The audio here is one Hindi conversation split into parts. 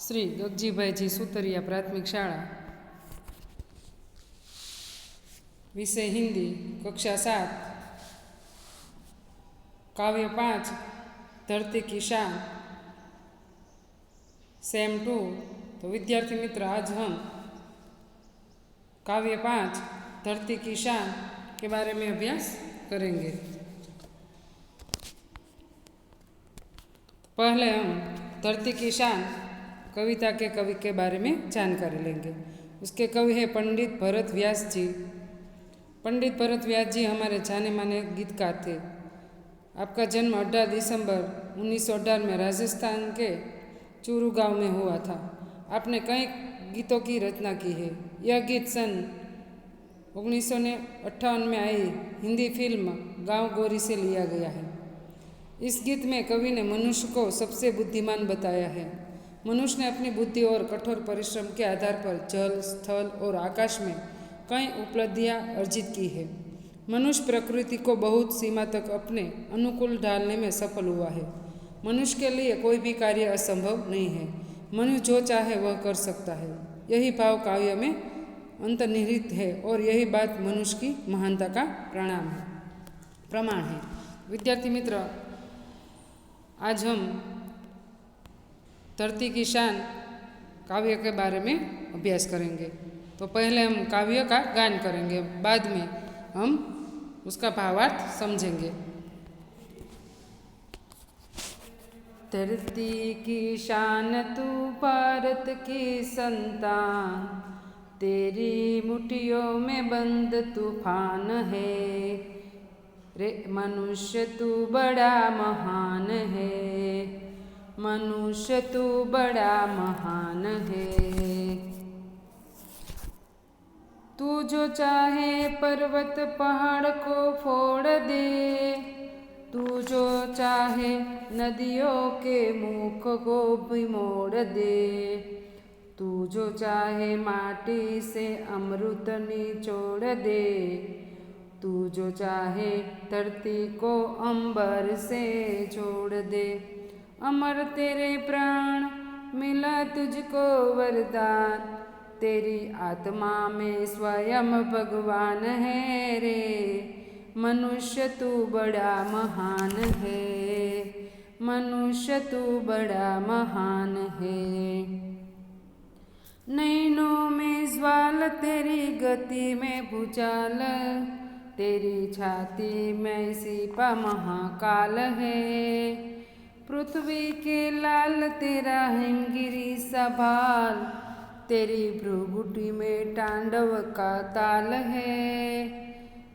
श्री गगजीभाईजी सुतरिया प्राथमिक शाळा, विषय हिंदी, कक्षा 7, काव्य 5, धरती की शान, सेम 2। तो विद्यार्थी मित्र, आज हम काव्य 5 धरती की शान के बारे में अभ्यास करेंगे। पहले हम धरती की शान कविता के कवि के बारे में जानकारी लेंगे। उसके कवि हैं पंडित भरत व्यास जी। पंडित भरत व्यास जी हमारे जाने माने गीतकार थे। आपका जन्म 18 दिसंबर 1918 में राजस्थान के चूरू गांव में हुआ था। आपने कई गीतों की रचना की है। यह गीत सन 1958 में आई हिंदी फिल्म गांव गोरी से लिया गया है। इस गीत में कवि ने मनुष्य को सबसे बुद्धिमान बताया है। मनुष्य ने अपनी बुद्धि और कठोर परिश्रम के आधार पर जल, स्थल और आकाश में कई उपलब्धियां अर्जित की है। मनुष्य प्रकृति को बहुत सीमा तक अपने अनुकूल ढालने में सफल हुआ है। मनुष्य के लिए कोई भी कार्य असंभव नहीं है। मनुष्य जो चाहे वह कर सकता है। यही भाव काव्य में अंतर्निहित है और यही बात मनुष्य की महानता का प्रमाण है। विद्यार्थी मित्र, आज हम धरती की शान काव्य के बारे में अभ्यास करेंगे। तो पहले हम काव्य का गान करेंगे, बाद में हम उसका भावार्थ समझेंगे। धरती की शान तू भारत की संतान, तेरी मुट्ठियों में बंद तूफान है रे मनुष्य तू बड़ा महान है, मनुष्य तू बड़ा महान है। तू जो चाहे पर्वत पहाड़ को फोड़ दे, तू जो चाहे नदियों के मुख को भी मोड़ दे, तू जो चाहे माटी से अमृत निचोड़ दे, तू जो चाहे धरती को अंबर से जोड़ दे। अमर तेरे प्राण मिला तुझको वरदान, तेरी आत्मा में स्वयं भगवान है रे, मनुष्य तू बड़ा महान है, मनुष्य तू बड़ा महान है। नैनों में ज्वाल तेरी गति में भूचाल, तेरी छाती में सिपा महाकाल है, पृथ्वी के लाल तेरा हिमगिरी सा भाल, तेरी भ्रुकुटी में तांडव का ताल है।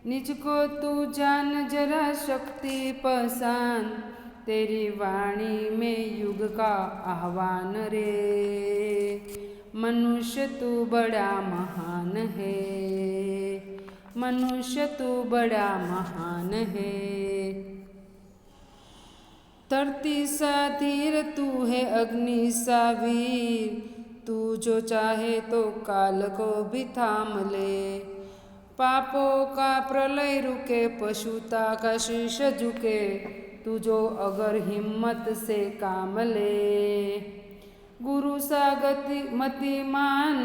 निज को तू जान जरा शक्ति पहचान, तेरी वाणी में युग का आह्वान रे, मनुष्य तू बड़ा महान है, मनुष्य तू बड़ा महान है। धरती सा धीर तू है अग्नि सा वीर, तू जो चाहे तो काल को भी थाम ले, पापों का प्रलय रुके पशुता का शीश झुके, तू जो अगर हिम्मत से काम ले। गुरु सा गति मतिमान,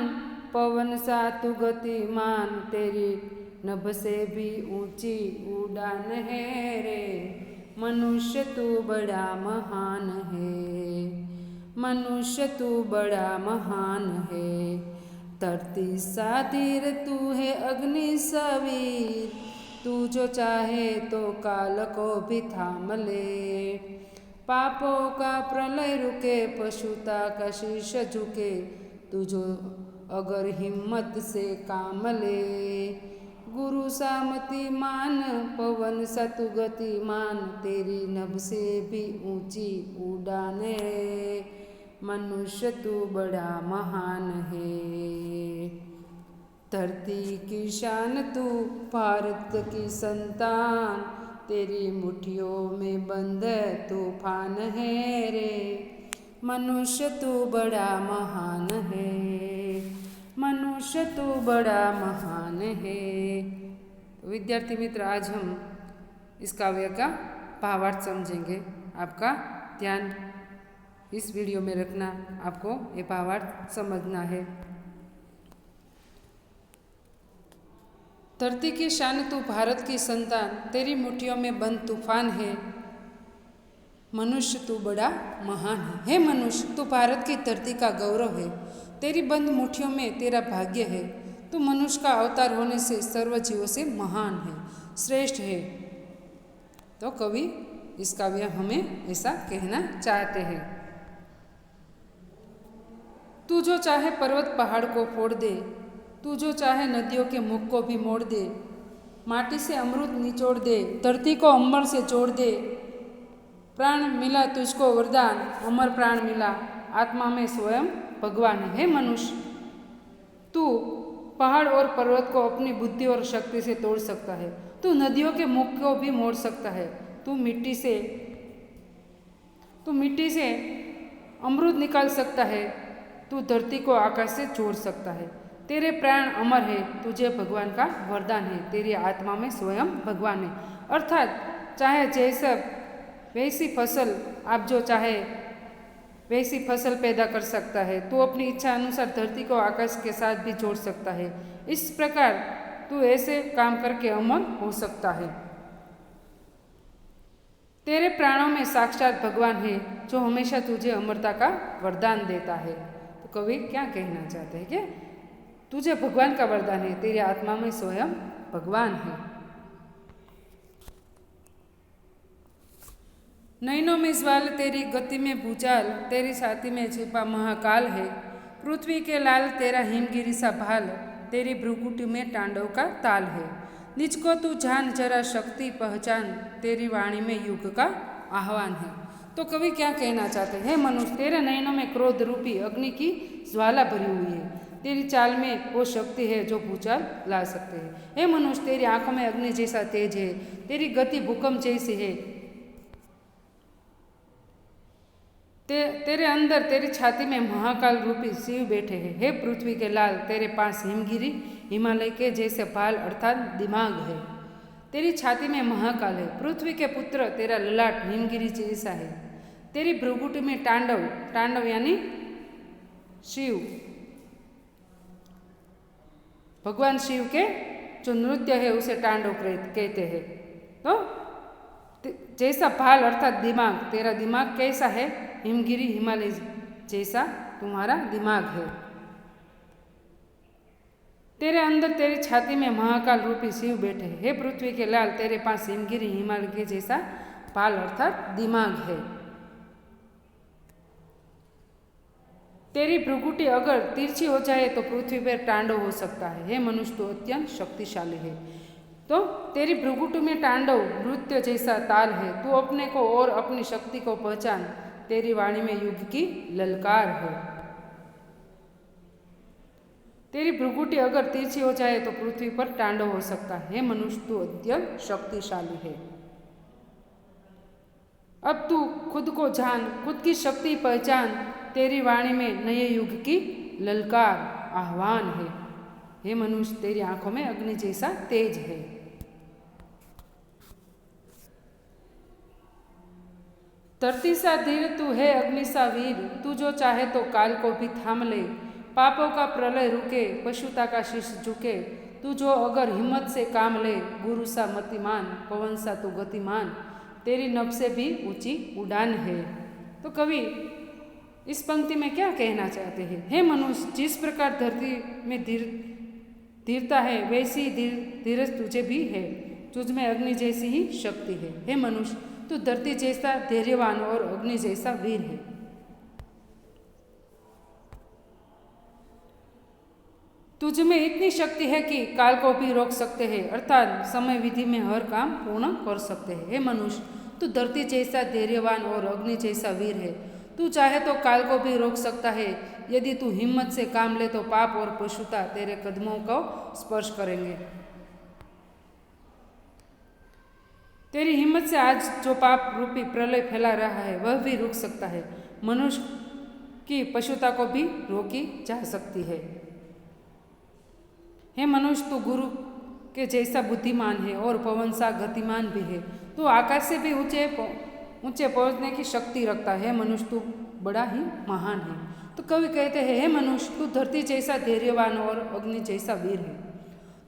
पवन सा तू गतिमान, तेरी नभ से भी ऊंची उड़ान है रे, मनुष्य तू बड़ा महान है, मनुष्य तू बड़ा महान है। धरती सा धीर तू है अग्नि सा वीर, तू जो चाहे तो काल को भी थाम ले, पापों का प्रलय रुके पशुता का शीश झुके, तू जो अगर हिम्मत से काम ले। गुरु सामति मान, पवन सतु गतिमान, तेरी नभ से भी ऊंची उड़ाने, मनुष्य तू बड़ा महान है। धरती की शान तू भारत की संतान, तेरी मुट्ठियों में बंद तूफान है रे, मनुष्य तू बड़ा महान है, मनुष्य तू बड़ा महान है। तो विद्यार्थी मित्र, आज हम इस काव्य का भावार्थ समझेंगे। आपका ध्यान इस वीडियो में रखना, आपको ये भावार्थ समझना है। धरती की शान तू भारत की संतान, तेरी मुट्ठियों में बंद तूफान है, मनुष्य तू बड़ा महान है। हे मनुष्य, तू भारत की धरती का गौरव है, तेरी बंद मुट्ठियों में तेरा भाग्य है। तू मनुष्य का अवतार होने से सर्व जीवों से महान है, श्रेष्ठ है। तो कवि इस काव्य हमें ऐसा कहना चाहते हैं। तू जो चाहे पर्वत पहाड़ को फोड़ दे, तू जो चाहे नदियों के मुख को भी मोड़ दे, माटी से अमृत निचोड़ दे, धरती को अंबर से जोड़ दे। प्राण मिला तुझको वरदान, अमर प्राण मिला, आत्मा में स्वयं भगवान है। मनुष्य, तू पहाड़ और पर्वत को अपनी बुद्धि और शक्ति से तोड़ सकता है, तू नदियों के मुख को भी मोड़ सकता है, तू मिट्टी से अमृत निकाल सकता है, तू धरती को आकाश से जोड़ सकता है। तेरे प्राण अमर है, तुझे भगवान का वरदान है, तेरी आत्मा में स्वयं भगवान है। अर्थात चाहे जैसा वैसी फसल, आप जो चाहे वैसी फसल पैदा कर सकता है। तू अपनी इच्छा अनुसार धरती को आकाश के साथ भी जोड़ सकता है। इस प्रकार तू ऐसे काम करके अमर हो सकता है। तेरे प्राणों में साक्षात भगवान है, जो हमेशा तुझे अमरता का वरदान देता है। तो कवि क्या कहना चाहते हैं कि तुझे भगवान का वरदान है, तेरी आत्मा में स्वयं भगवान है। नैनों में ज्वाल, तेरी गति में भूचाल, तेरी छाती में छिपा महाकाल है। पृथ्वी के लाल तेरा हिमगिरी सा भाल, तेरी भ्रुकुटी में तांडव का ताल है। निज को तू जान जरा शक्ति पहचान, तेरी वाणी में युग का आह्वान है। तो कवि क्या कहना चाहते हैं? मनुष्य, तेरे नयनों में क्रोध रूपी अग्नि की ज्वाला भरी हुई है, तेरी चाल में वो शक्ति है जो भूचाल ला सकते हैं। हे मनुष्य, तेरी आंखों में अग्नि जैसा तेज है, तेरी गति भूकंप जैसी है, तेरे अंदर तेरी छाती में महाकाल रूपी शिव बैठे हैं। हे पृथ्वी के लाल, तेरे पास हिमगिरी हिमालय के जैसे भाल अर्थात दिमाग है, तेरी छाती में महाकाल है। पृथ्वी के पुत्र, तेरा ललाट हिमगिरी जैसा है, तेरी भ्रुकुटी में तांडव, तांडव यानी शिव, भगवान शिव के जो नृत्य है उसे तांडव कहते हैं। तो जैसा भाल अर्थात दिमाग, तेरा दिमाग कैसा है? हिमगिरी हिमालय जैसा तुम्हारा दिमाग है। तेरे अंदर तेरी छाती में महाकाल रूपी शिव बैठे हैं। हे पृथ्वी के लाल, तेरे पास हिमगिरी हिमालय के जैसा भाल अर्थात दिमाग है। तेरी भ्रुकुटी अगर तिरछी हो जाए तो पृथ्वी पर तांडव हो सकता है। हे मनुष्य, तो अत्यंत शक्तिशाली है। तो तेरी भ्रुकुटी में तांडव नृत्य जैसा ताल है, तू अपने को और अपनी शक्ति को पहचान, तेरी वाणी में युग की ललकार है। तेरी भ्रुकुटी अगर तिरछी हो जाए तो पृथ्वी पर तांडव हो सकता है। हे मनुष्य, तू अत्यंत शक्तिशाली है। अब तू खुद को जान, खुद की शक्ति पहचान, तेरी वाणी में नए युग की ललकार आह्वान है। हे मनुष्य, तेरी आंखों में अग्नि जैसा तेज है। धरती सा धीर तू है अग्नि सा वीर, तू जो चाहे तो काल को भी थाम ले। पापों का प्रलय रुके, पशुता का शीश झुके, तू जो अगर हिम्मत से काम ले। गुरु सा मतिमान, पवन सा तू गतिमान, तेरी नभ से भी ऊंची उड़ान है। तो कवि इस पंक्ति में क्या कहना चाहते हैं? हे मनुष्य, जिस प्रकार धरती में धीरता है वैसी धीरज तुझे भी है, तुझ में अग्नि जैसी ही शक्ति है। हे मनुष्य, तू धरती जैसा धैर्यवान और अग्नि जैसा वीर है। तुझ में इतनी शक्ति है कि काल को भी रोक सकते हैं, अर्थात समय विधि में हर काम पूर्ण कर सकते हैं। हे मनुष्य, तू धरती जैसा धैर्यवान और अग्नि जैसा वीर है। तू चाहे तो काल को भी रोक सकता है। यदि तू हिम्मत से काम ले तो पाप और पशुता तेरे कदमों को स्पर्श करेंगे। तेरी हिम्मत से आज जो पाप रूपी प्रलय फैला रहा है वह भी रुक सकता है। मनुष्य की पशुता को भी रोकी जा सकती है। हे मनुष्य, तू गुरु के जैसा बुद्धिमान है और पवन सा गतिमान भी है। तू आकाश से भी ऊंचे ऊंचे पहुंचने की शक्ति रखता है। मनुष्य तू बड़ा ही महान है। तो कवि कहते हैं, हे मनुष्य, तू धरती जैसा धैर्यवान और अग्नि जैसा वीर है।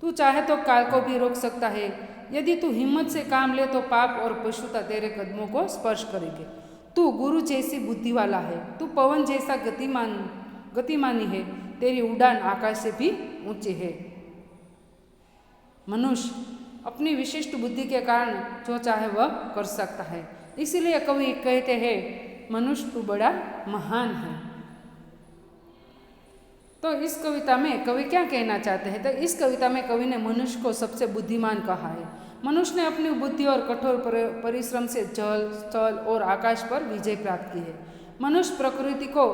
तू चाहे तो काल को भी रोक सकता है। यदि तू हिम्मत से काम ले तो पाप और पशुता तेरे कदमों को स्पर्श करेंगे। तू गुरु जैसी बुद्धि वाला है। तू पवन जैसा गतिमानी है। तेरी उड़ान आकाश से भी ऊंची है। मनुष्य अपनी विशिष्ट बुद्धि के कारण जो चाहे वह कर सकता है। इसीलिए कवि कहते हैं, मनुष्य तू बड़ा महान है। तो इस कविता में कवि क्या कहना चाहते हैं? तो इस कविता में कवि ने मनुष्य को सबसे बुद्धिमान कहा है। मनुष्य ने अपनी बुद्धि और कठोर परिश्रम से जल, स्थल और आकाश पर विजय प्राप्त की है। मनुष्य प्रकृति को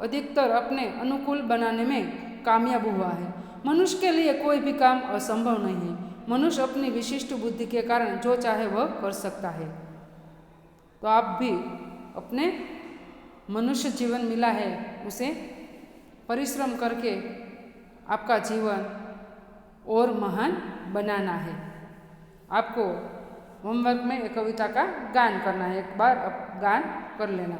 अधिकतर अपने अनुकूल बनाने में कामयाब हुआ है। मनुष्य के लिए कोई भी काम असंभव नहीं है। मनुष्य अपनी विशिष्ट बुद्धि के कारण जो चाहे वह कर सकता है। तो आप भी अपने मनुष्य जीवन मिला है उसे परिश्रम करके आपका जीवन और महान बनाना है। आपको होमवर्क में एक कविता का गान करना है। एक बार गान कर लेना।